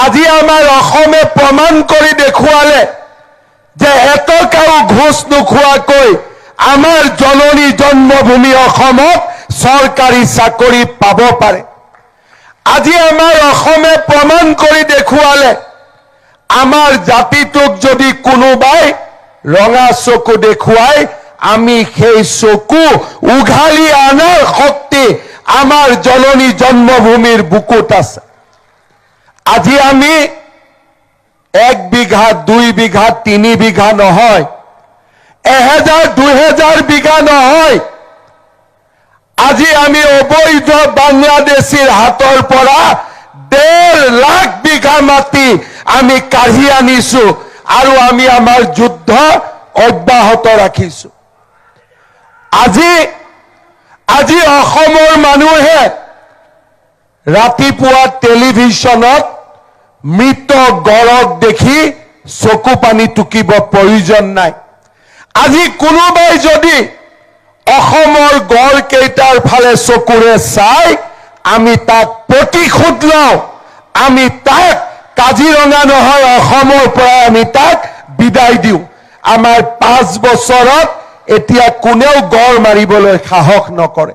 আজি আমাৰ অসমে প্ৰমাণ কৰি দেখুৱালে যে এটকাও ঘোষ নোখোৱাকৈ আমাৰ জননী জন্মভূমি অসমত চৰকাৰী চাকৰি পাব পাৰে। আজি আমাৰ অসমে প্ৰমাণ কৰি দেখুৱালে আমাৰ জাতিটোক যদি কোনোবাই ৰঙা চকু দেখুৱাই আমি সেই চকু উঘালি আনাৰ শক্তি আমাৰ জননী জন্মভূমিৰ বুকুত আছে। আজি আমি 1 বিঘা 2 বিঘা 3 বিঘা নহয়, 1000 2000 বিঘা নহয়, আজি আমি অবৈধ বাংলাদেশীৰ হাতৰ পৰা 1.5 লাখ বিঘা মাটি আমি কাঢ়ি আনিছো আৰু আমি আমাৰ যুদ্ধ অব্যাহত ৰাখিছো। আজি অসমৰ মানুহে ৰাতিপুৱা টেলিভিছনত মৃত গড়ক দেখি চকু পানী টুকিব প্ৰয়োজন নাই। আজি কোনোবাই যদি অসমৰ গড় কেইটাৰ ফালে চকুৰে চাই আমি তাক প্ৰতিশোধ লওঁ, আমি তাক কাজিৰঙা নহয় অসমৰ পৰা আমি তাক বিদায় দিওঁ। আমাৰ 5 বছৰত এতিয়া কোনেও গড় মাৰিবলৈ সাহস নকৰে।